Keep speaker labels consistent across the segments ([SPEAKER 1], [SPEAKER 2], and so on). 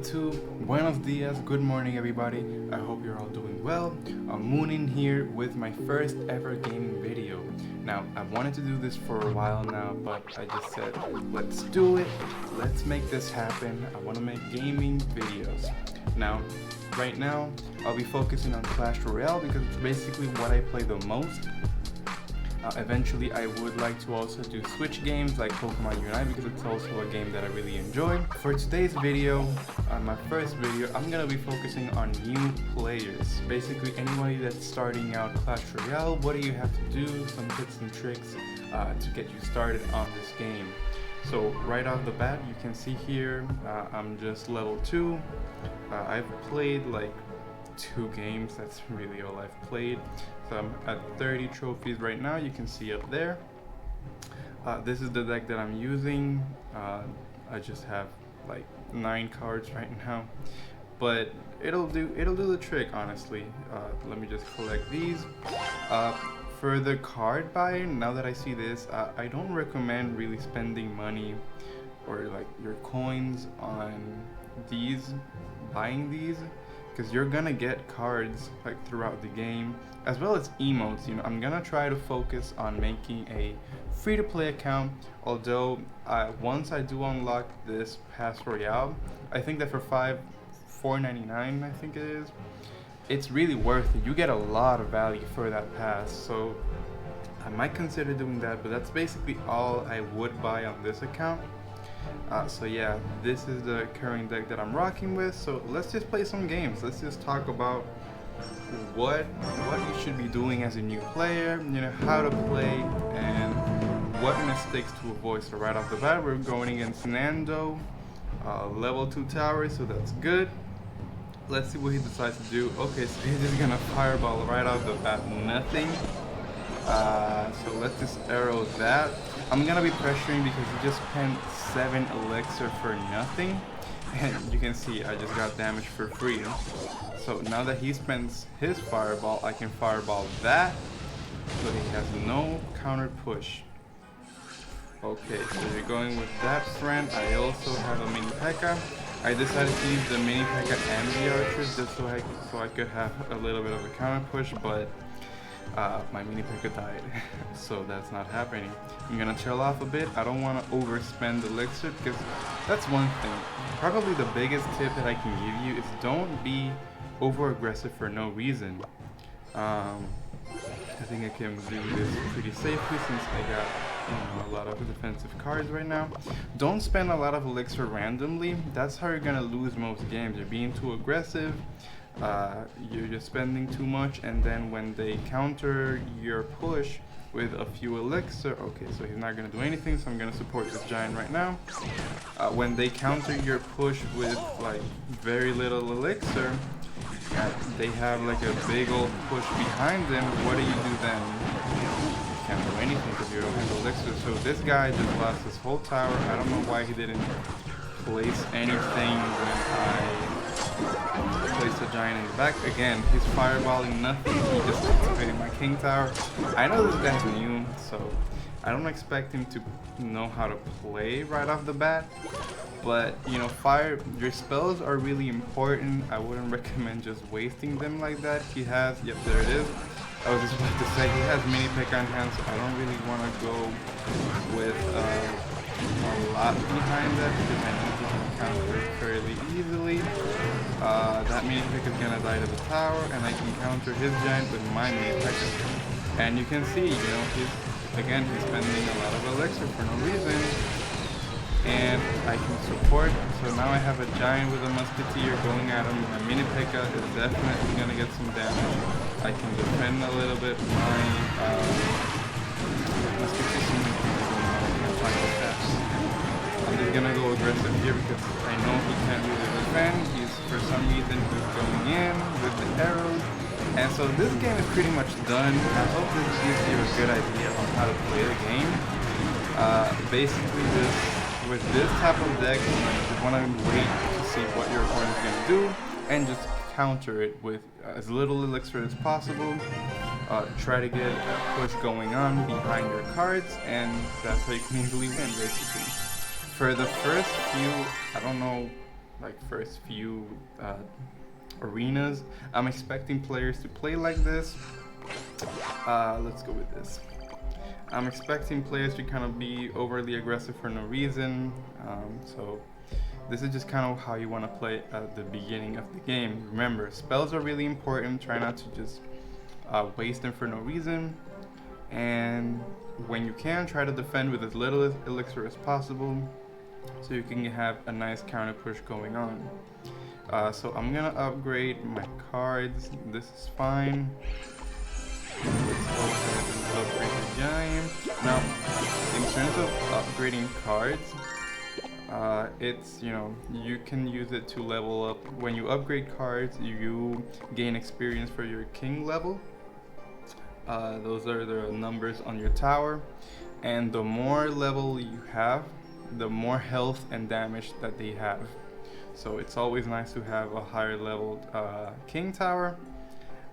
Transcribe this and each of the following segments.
[SPEAKER 1] to Buenos dias, good morning everybody. I hope you're all doing well. I'm Moonin here with my first ever gaming video. Now, I've wanted to do this for a while now, but I just said, let's do it. Let's make this happen. I want to make gaming videos. Now, right now, I'll be focusing on Clash Royale because it's basically what I play the most. Eventually, I would like to also do Switch games like Pokemon Unite because it's also a game that I really enjoy. For today's video, my first video, I'm going to be focusing on new players. Basically, anybody that's starting out Clash Royale, what do you have to do, some tips and tricks to get you started on this game. So right off the bat, you can see here, I'm just level 2. I've played like 2 games, that's really all I've played. So I'm at 30 trophies right now, you can see up there. This is the deck that I'm using. I just have like 9 cards right now, but it'll do the trick, honestly. Let me just collect these. For the card buyer, now that I see this, I don't recommend really spending money or like your coins on these, buying these, because you're gonna get cards like throughout the game, as well as emotes. You know, I'm gonna try to focus on making a free-to-play account. Although once I do unlock this Pass Royale, I think that for $4.99, I think it is, it's really worth it. You get a lot of value for that pass, so I might consider doing that. But that's basically all I would buy on this account. So yeah, this is the current deck that I'm rocking with. So let's just play some games. Let's just talk about what you should be doing as a new player, you know, how to play and what mistakes to avoid. So right off the bat, we're going against Nando, level 2 tower, so that's good. Let's see what he decides to do. Okay, so he's just gonna fireball right off the bat, nothing. So let's just arrow that. I'm gonna be pressuring because he just spent 7 elixir for nothing, and you can see I just got damage for free. So now that he spends his fireball, I can fireball that, so he has no counter push. Okay, so you're going with that, friend. I also have a mini P.E.K.K.A. I decided to use the mini P.E.K.K.A. and the archers just so I could have a little bit of a counter push, but my mini P.E.K.K.A. died, so that's not happening. I'm gonna chill off a bit. I don't want to overspend elixir because that's one thing. Probably the biggest tip that I can give you is don't be over aggressive for no reason. I think I can do this pretty safely since I got, you know, a lot of defensive cards right now. Don't spend a lot of elixir randomly. That's how you're gonna lose most games. You're being too aggressive. You're just spending too much, and then when they counter your push with a few elixir, okay, so he's not gonna do anything, so I'm gonna support this giant right now. When they counter your push with like very little elixir, they have like a big old push behind them. What do you do then? You can't do anything because you don't have elixir. So this guy just lost his whole tower. I don't know why he didn't place anything when I placed a giant in the back. Again, he's fireballing nothing. He just activated my king tower. I know this guy's new, so I don't expect him to know how to play right off the bat. But you know, your spells are really important. I wouldn't recommend just wasting them like that. He has, yep, there it is. I was just about to say he has mini P.E.K.K.A. in hand, so I don't really want to go with a lot behind that because I know he can counter it fairly easily. That mini P.E.K.K.A. is gonna die to the tower, and I can counter his giant with my mini P.E.K.K.A. And you can see, you know, he's spending a lot of elixir for no reason. And I can support, so now I have a giant with a musketeer going at him. My mini P.E.K.K.A. is definitely gonna get some damage. I can defend a little bit my musketeer. I'm just gonna go aggressive here because I know he can't really defend. For some reason he's going in with the arrows. And so this game is pretty much done. I hope this gives you a good idea on how to play the game. Basically with this type of deck, you want to wait to see what your opponent is going to do and just counter it with as little elixir as possible. Try to get a push going on behind your cards, and that's how you can easily win, basically. For the first few, I don't know like first few arenas. I'm expecting players to play like this. Let's go with this. I'm expecting players to kind of be overly aggressive for no reason. So this is just kind of how you want to play at the beginning of the game. Remember, spells are really important. Try not to just waste them for no reason. And when you can, try to defend with as little elixir as possible, so you can have a nice counter push going on. So I'm gonna upgrade my cards. This is fine. Let's go ahead and upgrade the giant. Now, in terms of upgrading cards, it's, you know, you can use it to level up. When you upgrade cards, you gain experience for your king level. Those are the numbers on your tower, and the more level you have, the more health and damage that they have. So it's always nice to have a higher leveled king tower.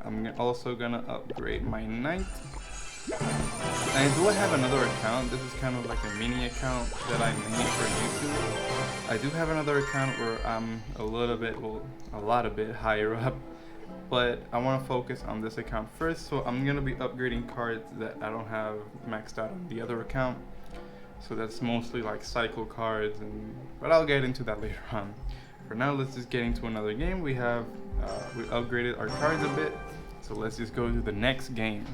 [SPEAKER 1] I'm also gonna upgrade my knight. And I do have another account. This is kind of like a mini account that I made for YouTube. I do have another account where I'm a little bit, well, a lot of bit higher up, but I want to focus on this account first. So I'm gonna be upgrading cards that I don't have maxed out on the other account. So that's mostly like cycle cards, but I'll get into that later on. For now, let's just get into another game. We upgraded our cards a bit, so let's just go to the next game.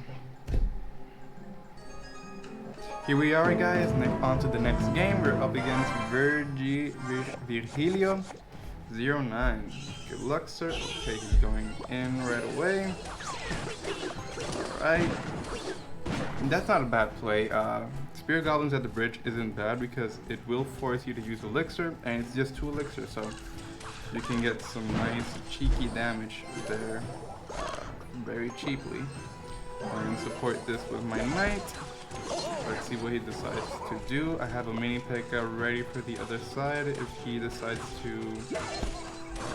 [SPEAKER 1] Here we are, guys. On to the next game. We're up against Virgilio 09. Good luck, sir. Okay, he's going in right away. Alright. That's not a bad play. Spear Goblins at the bridge isn't bad because it will force you to use elixir, and it's just 2 elixir, so you can get some nice cheeky damage there very cheaply. I'm going to support this with my knight. Let's see what he decides to do. I have a mini P.E.K.K.A ready for the other side if he decides to.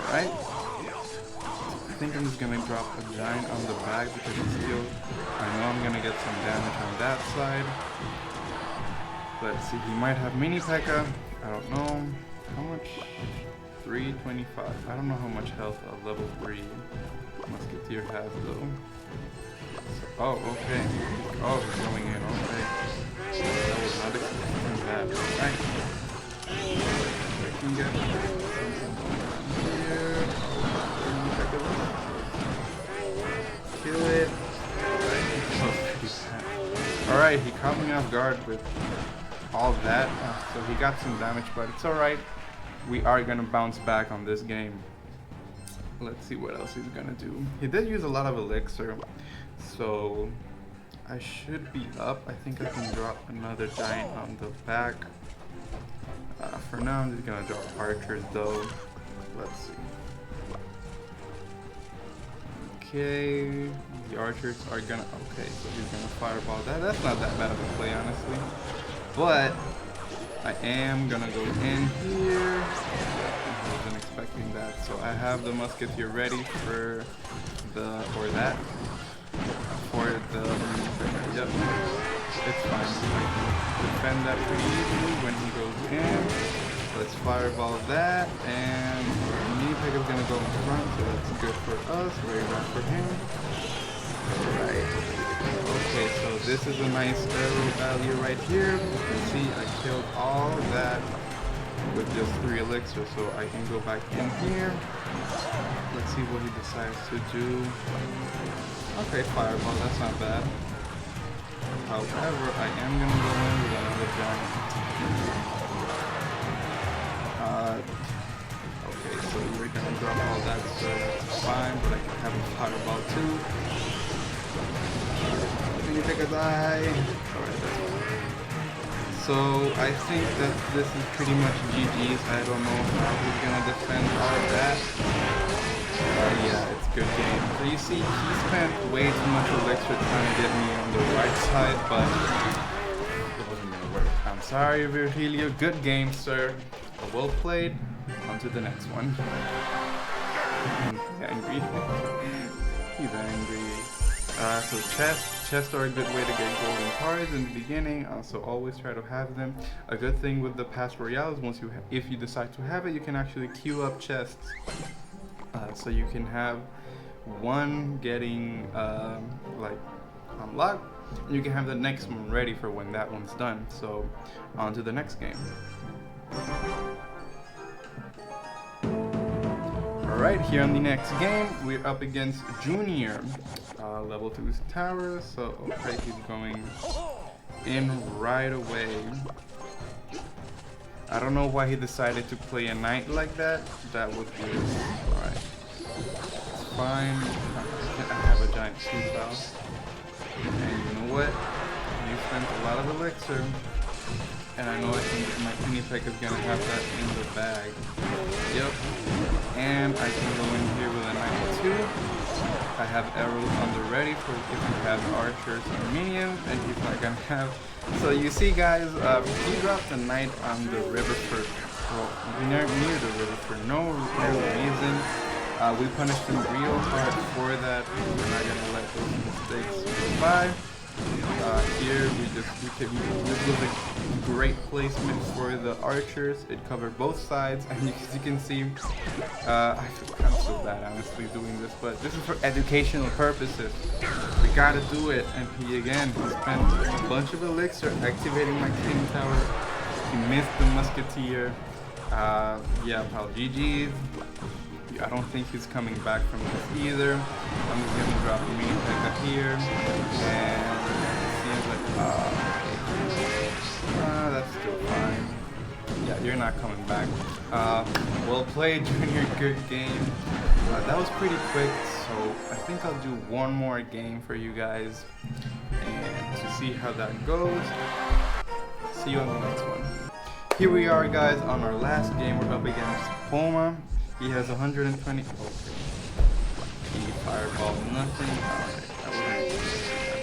[SPEAKER 1] Alright. I think I'm just going to drop a giant on the back because it's still, I know I'm going to get some damage on that side. Let's see, he might have mini P.E.K.K.A. I don't know. How much? 325. I don't know how much health a level 3 Musketeer has though. So, oh, okay. Oh, he's going in. Okay. I was not expecting that. Right. I can get something here. Kill it. Alright, he caught me off guard with all that. So he got some damage, but it's alright. We are gonna bounce back on this game. Let's see what else he's gonna do. He did use a lot of elixir, so I should be up. I think I can drop another giant on the back. For now, I'm just gonna drop archers though. Let's see. Okay, the archers are gonna. Okay, so he's gonna fireball that. That's not that bad of a play, honestly. But I am gonna go in here. I wasn't expecting that, so I have the musketeer ready for the yep, it's fine. I can defend that pretty easily when he goes in. Let's fireball that, and our mini P.E.K.K.A is gonna go in front, so that's good for us. Very bad for him. Alright. Okay, so this is a nice arrow value right here. You can see I killed all that with just 3 elixir, so I can go back in here. Let's see what he decides to do. Okay, fireball, that's not bad. However, I am gonna go in with another giant. Okay, so we're gonna drop all that, so that's fine, but I can have a fireball too. Can you take a die? Alright, that's fine. So I think that this is pretty much GG's. I don't know how he's gonna defend all of that. Yeah, it's a good game. So you see, he spent way too much elixir trying to get me on the right side, but it wasn't gonna work. I'm sorry, Virgilio. Good game, sir. Well played. On to the next one. He's angry. He's angry. So chest. chests are a good way to get golden cards in the beginning, so always try to have them. A good thing with the Clash Royale is if you decide to have it, you can actually queue up chests. So you can have one getting like unlocked, and you can have the next one ready for when that one's done. So on to the next game. Alright, here on the next game, we're up against Junior, level 2's tower, so okay, he's going in right away. I don't know why he decided to play a knight like that. That was weird. Alright, it's fine. I have a giant super, and you know what? You spent a lot of elixir, and I know I think my Winnipeg is gonna have that in the bag. Yep. And I can go in here with a knight 2. I have arrows on the ready for if he has archers or minions, and he's not gonna have. So you see, guys, he dropped a knight on the river for near the river for no real reason. We punished him real hard for that. We're not gonna let those mistakes go by. Here this was a great placement for the archers. It covered both sides, and as you can see, I feel kind of so bad honestly doing this, but this is for educational purposes. We gotta do it. And he spent a bunch of elixir activating my king tower. He missed the musketeer. Yeah, pal, GG's. I don't think he's coming back from this either. I'm just gonna drop a mini P.E.K.K.A here, and it seems like that's still fine. Yeah, you're not coming back. Well played, Junior. Good game. That was pretty quick, so I think I'll do one more game for you guys, and to see how that goes. See you on the next one. Here we are, guys, on our last game. We're up against Poma. He has 120. Okay. He fireball nothing. Alright,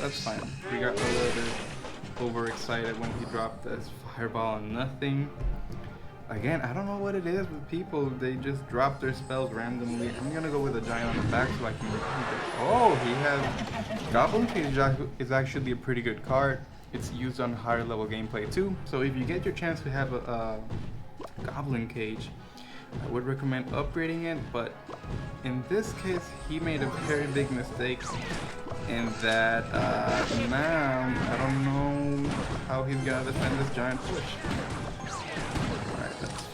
[SPEAKER 1] that's fine. We got a little bit overexcited when he dropped this fireball and nothing. Again, I don't know what it is with people. They just drop their spells randomly. I'm gonna go with a giant on the back so I can repeat it. Oh, he has Goblin Cage is actually a pretty good card. It's used on higher level gameplay too. So if you get your chance to have a Goblin Cage, I would recommend upgrading it, but in this case, he made a very big mistake in that now I don't know how he's gonna defend this giant push. Alright, that's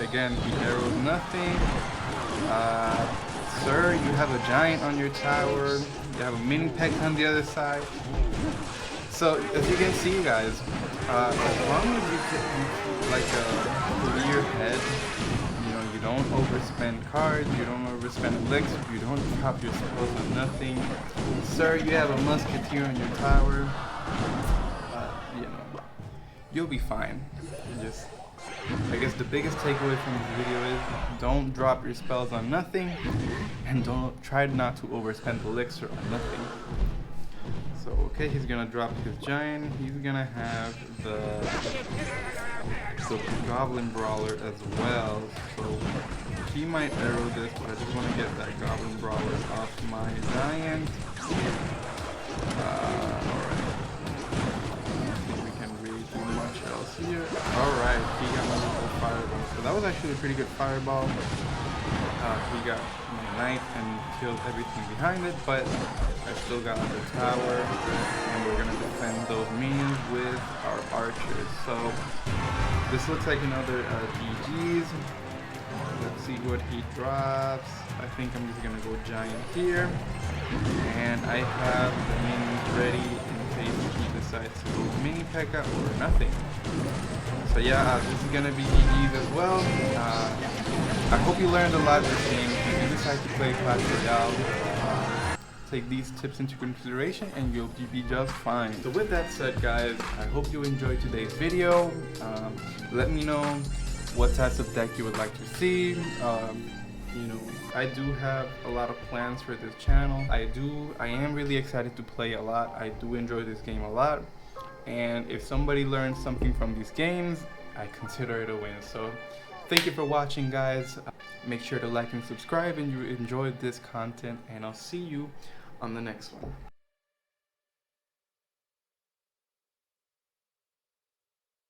[SPEAKER 1] okay. He arrowed nothing. Sir, you have a giant on your tower. You have a mini P.E.K.K.A on the other side. So as you can see, guys, as long as you keep like a clear head, you don't overspend cards, you don't overspend elixir, you don't drop your spells on nothing. Sir, you have a musketeer on your tower. You'll be fine. I guess the biggest takeaway from this video is don't drop your spells on nothing, and try not to overspend elixir on nothing. So okay, he's gonna drop his giant. He's gonna have the Goblin Brawler as well. So he might arrow this, but I just want to get that Goblin Brawler off my giant. Alright. I don't think we can really do much else here. Alright, he got my little fireball. So that was actually a pretty good fireball. He got my knight and killed everything behind it, but I still got the tower, and we're gonna defend those minions with our archers. So this looks like another GG's. Let's see what he drops. I think I'm just gonna go giant here, and I have the minions ready in case he decides to go mini P.E.K.K.A or nothing. So yeah, this is gonna be GG's as well. I hope you learned a lot this game. If you decide to play Clash Royale, take these tips into consideration and you'll be just fine. So with that said, guys, I hope you enjoyed today's video. Let me know what types of deck you would like to see. I do have a lot of plans for this channel. I am really excited to play a lot. I do enjoy this game a lot, and if somebody learns something from these games, I consider it a win. So thank you for watching, guys. Make sure to like and subscribe and you enjoyed this content, and I'll see you on the next one.